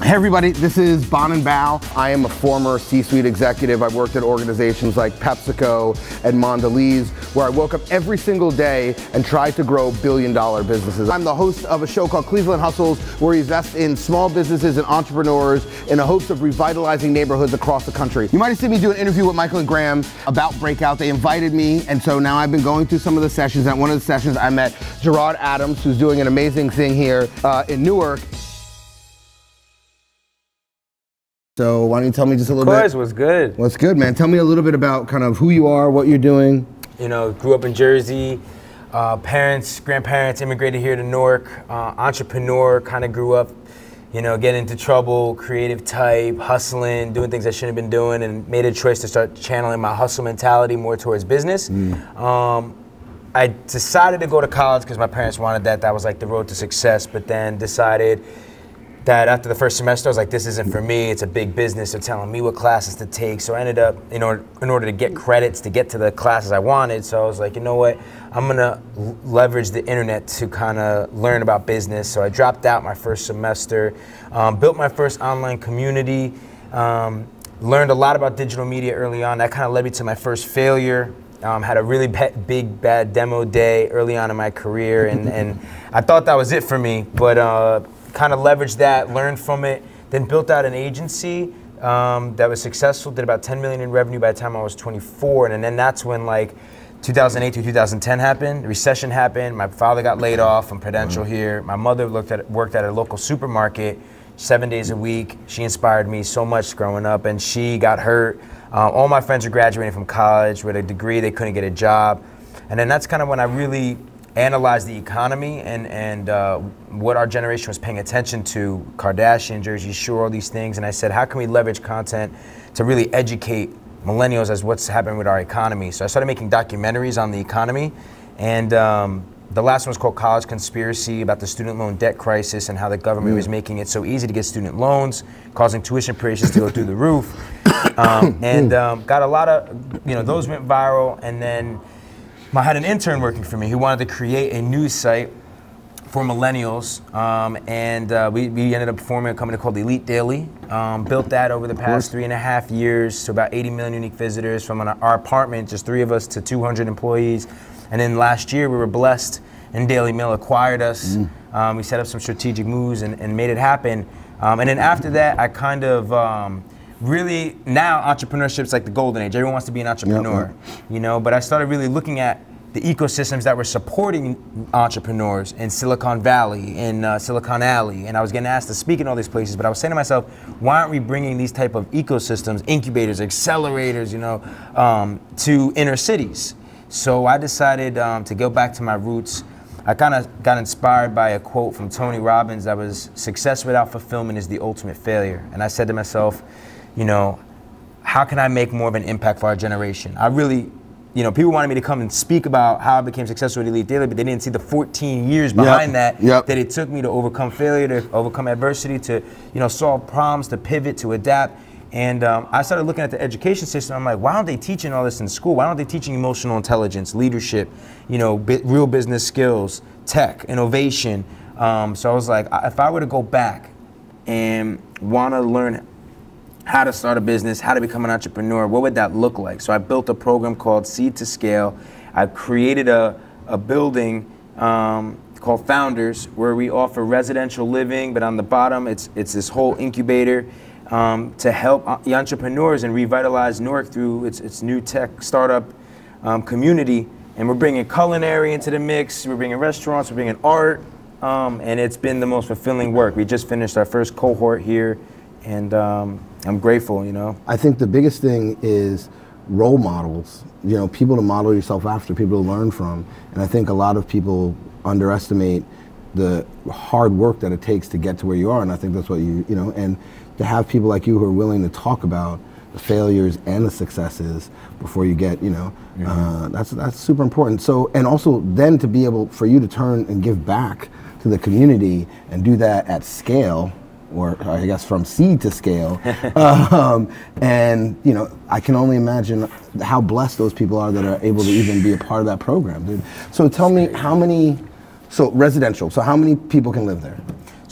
Hey everybody, this is Bonin Bough. I am a former C-suite executive. I've worked at organizations like PepsiCo and Mondelez, where I woke up every single day and tried to grow billion-dollar businesses. I'm the host of a show called Cleveland Hustles, where we invest in small businesses and entrepreneurs in the hopes of revitalizing neighborhoods across the country. You might have seen me do an interview with Michael and Graham about Breakout. They invited me, and so now I've been going through some of the sessions. At one of the sessions, I met Gerard Adams, who's doing an amazing thing here in Newark. So why don't you tell me just a little bit? Of course, what's good? What's good, man? Tell me a little bit about kind of who you are, what you're doing. You know, grew up in Jersey. Parents, grandparents immigrated here to Newark. Entrepreneur, kind of grew up, you know, getting into trouble, creative type, hustling, doing things I shouldn't have been doing, and made a choice to start channeling my hustle mentality more towards business. I decided to go to college because my parents wanted that. That was like the road to success, but then decided that after the first semester, I was like, this isn't for me. It's a big business. They're telling me what classes to take. So I ended up, in order to get credits to get to the classes I wanted, so I was like, you know what? I'm gonna leverage the internet to kind of learn about business. So I dropped out my first semester, built my first online community, learned a lot about digital media early on. That kind of led me to my first failure. Had a really big, bad demo day early on in my career, and I thought that was it for me, but kind of leveraged that, learned from it, then built out an agency that was successful, did about 10 million in revenue by the time I was 24, and then that's when like 2008 to 2010 happened, the recession happened, my father got laid off from Prudential here, my mother worked at a local supermarket 7 days a week. She inspired me so much growing up, and she got hurt. All my friends are graduating from college with a degree, they couldn't get a job, and then that's kind of when I really analyze the economy and what our generation was paying attention to, Kardashian, Jersey Shore, all these things, and I said, how can we leverage content to really educate millennials as what's happening with our economy? So I started making documentaries on the economy, and the last one was called College Conspiracy, about the student loan debt crisis and how the government was making it so easy to get student loans, causing tuition prices to go through the roof, and got a lot of, those went viral, and then I had an intern working for me who wanted to create a news site for millennials, and we ended up forming a company called Elite Daily. Built that over the past 3.5 years to about 80 million unique visitors from our apartment, just 3 of us, to 200 employees. And then last year we were blessed and Daily Mail acquired us. We set up some strategic moves and made it happen. And then after that, I kind of really, now entrepreneurship's like the golden age. Everyone wants to be an entrepreneur, but I started really looking at the ecosystems that were supporting entrepreneurs in Silicon Valley, in Silicon Alley, and I was getting asked to speak in all these places, but I was saying to myself, why aren't we bringing these type of ecosystems, incubators, accelerators, to inner cities? So I decided to go back to my roots. I kind of got inspired by a quote from Tony Robbins that was, success without fulfillment is the ultimate failure. And I said to myself, how can I make more of an impact for our generation? I really, people wanted me to come and speak about how I became successful at Elite Daily, but they didn't see the 14 years behind that it took me to overcome failure, to overcome adversity, to solve problems, to pivot, to adapt. And I started looking at the education system. I'm like, why aren't they teaching all this in school? Why aren't they teaching emotional intelligence, leadership, real business skills, tech, innovation? So I was like, if I were to go back and want to learn how to start a business, how to become an entrepreneur, what would that look like? So I built a program called Seed to Scale. I created a building called Founders, where we offer residential living, but on the bottom, it's this whole incubator to help the entrepreneurs and revitalize Newark through its new tech startup community. And we're bringing culinary into the mix, we're bringing restaurants, we're bringing art, and it's been the most fulfilling work. We just finished our first cohort here, and I'm grateful, I think the biggest thing is role models, people to model yourself after, people to learn from. And I think a lot of people underestimate the hard work that it takes to get to where you are, and I think that's what and to have people like you who are willing to talk about the failures and the successes before you get, that's super important. So, and also then to be able, for you to turn and give back to the community and do that at scale, or I guess from seed to scale, and I can only imagine how blessed those people are that are able to even be a part of that program, dude. So tell me how many, so residential, so how many people can live there?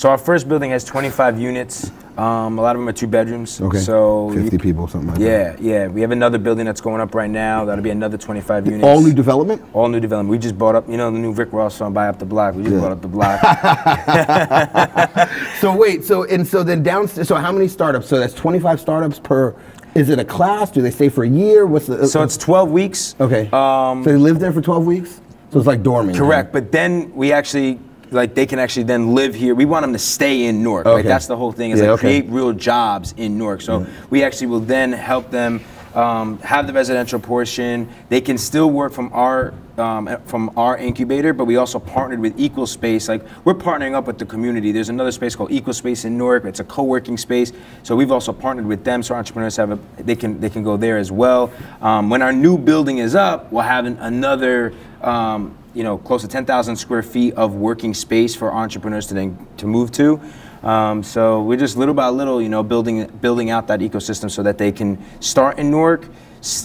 So our first building has 25 units. A lot of them are 2 bedrooms. Okay. So 50 people, something like that. Yeah. We have another building that's going up right now. That'll be another 25 units. All new development? All new development. We just bought up, you know, the new Rick Ross song, Buy Up the Block. We just bought up the block. So wait, so then downstairs, so how many startups? So that's 25 startups per, is it a class? Do they stay for a year? What's the? So it's 12 weeks. Okay. So they live there for 12 weeks? So it's like dorming. Correct, but then we actually, like they can actually then live here. We want them to stay in Newark. Okay. Like that's the whole thing, is like create real jobs in Newark. So we actually will then help them have the residential portion. They can still work from our incubator, but we also partnered with Equal Space. Like we're partnering up with the community. There's another space called Equal Space in Newark. It's a co-working space. So we've also partnered with them, so entrepreneurs have they can go there as well. When our new building is up, we'll have another you know, close to 10,000 square feet of working space for entrepreneurs to move to. So we're just little by little, you know, building out that ecosystem so that they can start in Newark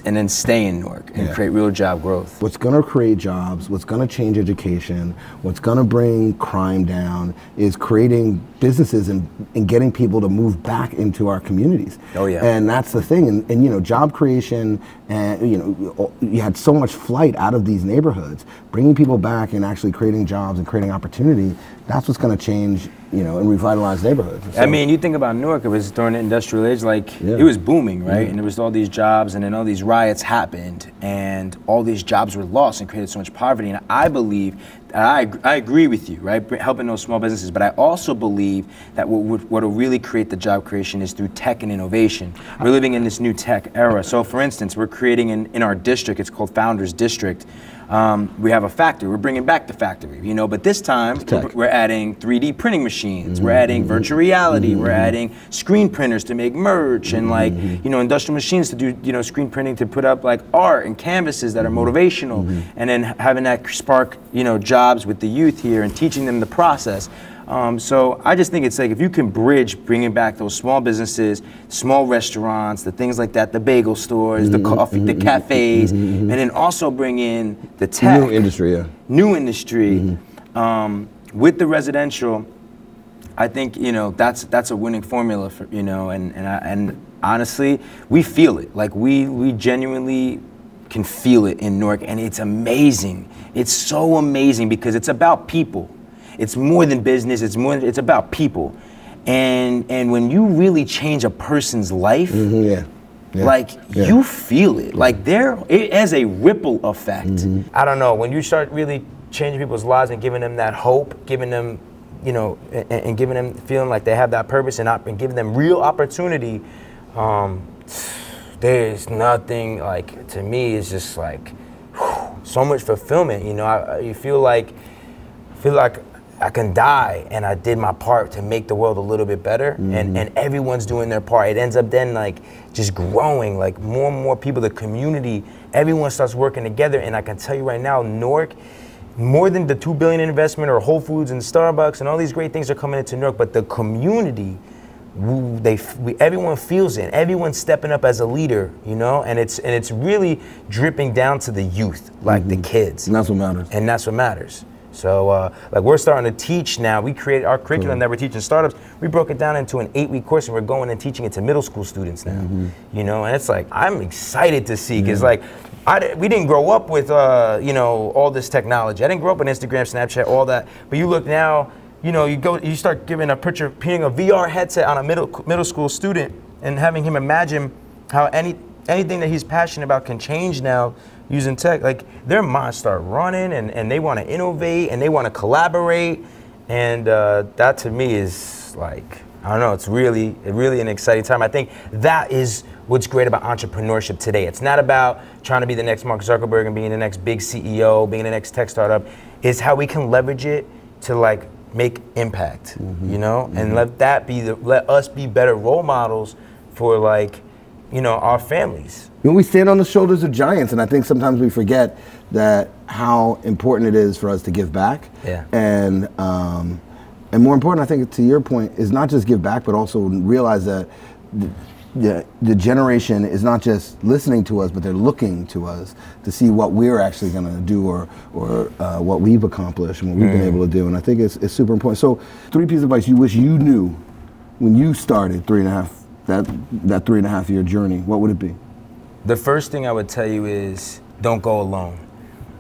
and then stay in Newark and create real job growth. What's going to create jobs, what's going to change education, what's going to bring crime down is creating businesses and getting people to move back into our communities. Oh yeah. And that's the thing. And you know, job creation, and you know, you had so much flight out of these neighborhoods. Bringing people back and actually creating jobs and creating opportunity, that's what's going to change, you know, and revitalize neighborhoods. So, I mean, you think about Newark, it was during the industrial age, like it was booming, right? And there was all these jobs, and then all these riots happened, and all these jobs were lost and created so much poverty. And I believe, I agree with you, right? Helping those small businesses, but I also believe that what will really create the job creation is through tech and innovation. We're living in this new tech era. So for instance, we're creating in our district, it's called Founders District. We have a factory. We're bringing back the factory, you know, but this time we're adding 3D printing machines. We're adding virtual reality. We're adding screen printers to make merch and like, you know, industrial machines to do, you know, screen printing to put up like art and canvases that are motivational, and then having that spark, you know, jobs with the youth here and teaching them the process. So I just think it's like if you can bridge bringing back those small businesses, small restaurants, the things like that, the bagel stores, the coffee, the cafes, and then also bring in the tech. New industry, New industry. With the residential, I think, you know, that's a winning formula for, you know, and honestly, we feel it. Like we genuinely can feel it in Newark, and it's amazing. It's so amazing because it's about people. It's more than business. It's about people, and when you really change a person's life, like you feel it. Like it has a ripple effect. I don't know, when you start really changing people's lives and giving them that hope, giving them, you know, and giving them feeling like they have that purpose and giving them real opportunity. There's nothing like, to me, it's just like so much fulfillment. You know, you feel like I can die and I did my part to make the world a little bit better, and everyone's doing their part. It ends up then like just growing, like more and more people, the community, everyone starts working together. And I can tell you right now, Newark, more than the $2 billion investment or Whole Foods and Starbucks and all these great things are coming into Newark, but the community, everyone feels it. Everyone's stepping up as a leader, you know, and it's really dripping down to the youth, like the kids. And that's what matters. And that's what matters. So like we're starting to teach now. We created our curriculum that we're teaching startups. We broke it down into an 8-week course, and we're going and teaching it to middle school students now. You know, and it's like, I'm excited to see, because like we didn't grow up with you know, all this technology. I didn't grow up with Instagram, Snapchat, all that. But you look now, you know, you start giving putting a VR headset on a middle school student and having him imagine how anything that he's passionate about can change now using tech. Like their minds start running, and they want to innovate and they want to collaborate, and that to me is like, I don't know, it's really an exciting time. I think that is what's great about entrepreneurship today. It's not about trying to be the next Mark Zuckerberg and being the next big CEO, being the next tech startup. It's how we can leverage it to like make impact, you know, and let us be better role models for, like, you know, our families. You know, we stand on the shoulders of giants, and I think sometimes we forget that how important it is for us to give back. Yeah. And more important, I think, to your point, is not just give back, but also realize that the generation is not just listening to us, but they're looking to us to see what we're actually going to do or what we've accomplished and what we've been able to do. And I think it's super important. So 3 pieces of advice you wish you knew when you started that 3.5 year journey, what would it be? The first thing I would tell you is don't go alone.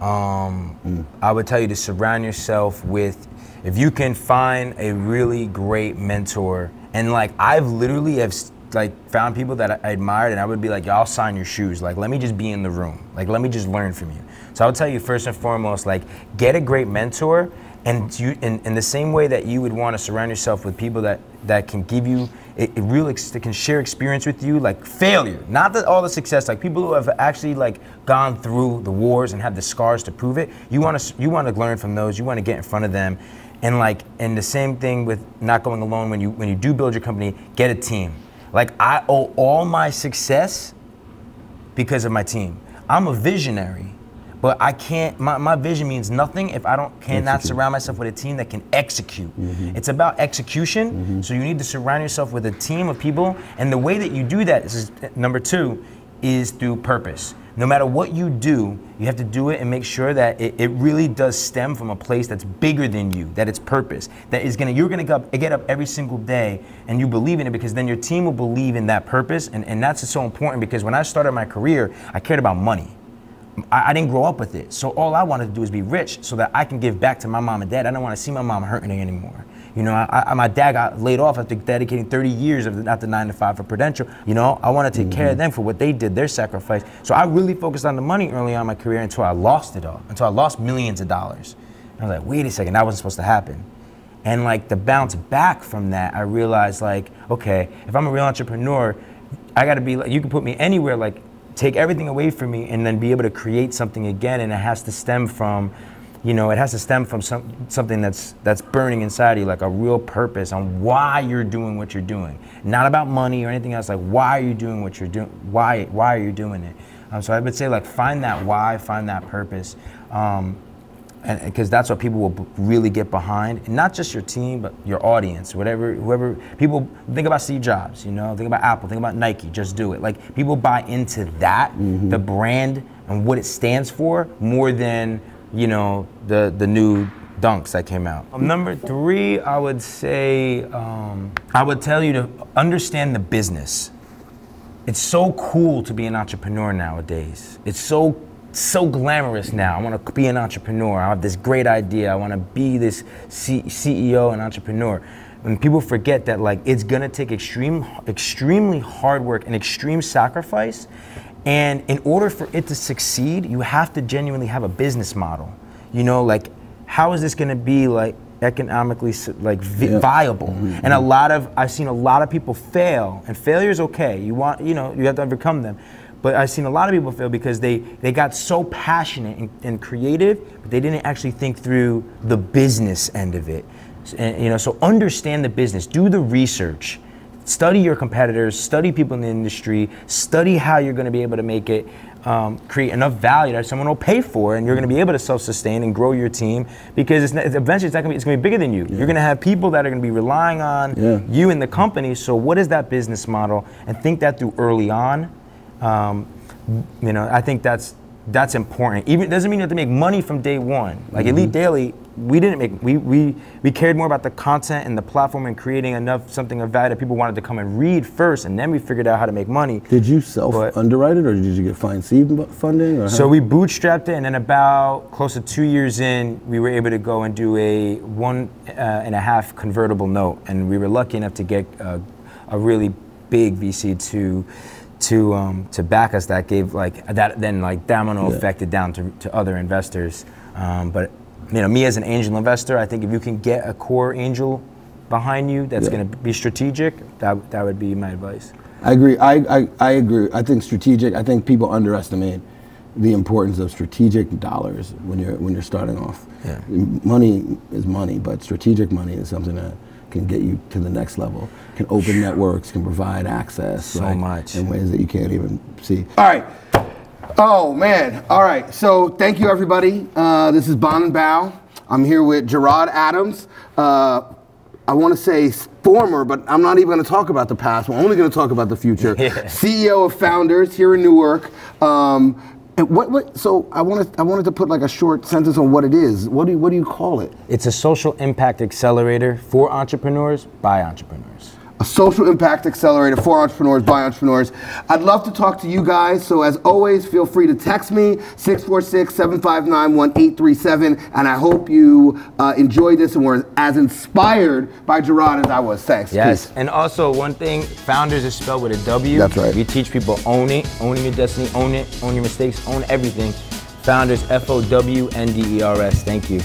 I would tell you to surround yourself with, if you can find a really great mentor, and like I've literally have like found people that I admired, and I would be like, y'all sign your shoes. Like, let me just be in the room. Like, let me just learn from you. So I would tell you first and foremost, like, get a great mentor, and in the same way that you would want to surround yourself with people that can give you that can share experience with you, like failure, not all the success, like people who have actually like gone through the wars and have the scars to prove it. You want to learn from those. You want to get in front of them, and the same thing with not going alone. When you do build your company, get a team. Like, I owe all my success because of my team. I'm a visionary, but I can't, my vision means nothing if I cannot surround myself with a team that can execute. It's about execution, so you need to surround yourself with a team of people, and the way that you do that is, number 2, is through purpose. No matter what you do, you have to do it and make sure that it really does stem from a place that's bigger than you, that it's purpose, that is you're gonna get up every single day and you believe in it, because then your team will believe in that purpose, and that's so important, because when I started my career, I cared about money. I didn't grow up with it, so all I wanted to do is be rich so that I can give back to my mom and dad. I don't want to see my mom hurting anymore. You know, my dad got laid off after dedicating 30 years after 9 to 5 for Prudential. You know, I want to take care of them for what they did, their sacrifice. So I really focused on the money early on in my career until I lost it all, until I lost millions of dollars. And I was like, wait a second, that wasn't supposed to happen. And like, to bounce back from that, I realized like, okay, if I'm a real entrepreneur, I got to be like, you can put me anywhere, like, take everything away from me and then be able to create something again, and it has to stem from, you know, it has to stem from something that's burning inside of you, like a real purpose on why you're doing what you're doing. Not about money or anything else, like why are you doing what you're doing, why are you doing it? So I would say, like, find that why, find that purpose, and because that's what people will really get behind, and not just your team, but your audience, whoever people think about. Steve Jobs, you know, think about Apple, think about Nike. Just do it. Like, people buy into that, the brand and what it stands for, more than, you know, the new dunks that came out. Number 3, I would say, I would tell you to understand the business. It's so cool to be an entrepreneur nowadays. It's so glamorous now. I want to be an entrepreneur. I have this great idea. I want to be this CEO and entrepreneur. And people forget that, like, it's gonna take extremely hard work and extreme sacrifice. And in order for it to succeed, you have to genuinely have a business model. You know, like, how is this gonna be like economically viable? And I've seen a lot of people fail, and failure is okay. You have to overcome them. But I've seen a lot of people fail because they got so passionate and creative, but they didn't actually think through the business end of it. And, you know, so understand the business, do the research, study your competitors, study people in the industry, study how you're going to be able to make it, create enough value that someone will pay for, and you're going to be able to self-sustain and grow your team, because eventually it's going to be bigger than you. You're going to have people that are going to be relying on you and the company. So what is that business model? And think that through early on. You know, I think that's important. Even it doesn't mean you have to make money from day one. Like Elite Daily, we cared more about the content and the platform and creating something of value that people wanted to come and read first, and then we figured out how to make money. Did you self-underwrite it, or did you get find seed funding? Or so we bootstrapped it, and then about close to 2 years in, we were able to go and do a 1.5 convertible note, and we were lucky enough to get a really big VC to back us. That gave then domino affected down to other investors. But you know, me as an angel investor, I think if you can get a core angel behind you that's going to be strategic, that would be my advice. I agree. I agree. I think strategic. I think people underestimate the importance of strategic dollars when you're starting off. Yeah. Money is money, but strategic money is something that can get you to the next level, can open networks, can provide access so much in ways that you can't even see. All right. Oh man. All right. So thank you, everybody. This is Bonin Bough. I'm here with Gerard Adams. I I want to say former, but I'm not even going to talk about the past. We're only going to talk about the future. CEO of Founders here in Newark. So I wanted to put like a short sentence on what it is. What do you call it? It's a social impact accelerator for entrepreneurs by entrepreneurs. A social impact accelerator for entrepreneurs by entrepreneurs. I'd love to talk to you guys, so as always, feel free to text me, 646-759-1837, and I hope you enjoyed this and were as inspired by Gerard as I was. Thanks. Yes, Peace. and also one thing, Founders is spelled with a W. That's right. We teach people owning your destiny, own it, own your mistakes, own everything. Founders, FOWNDERS. Thank you.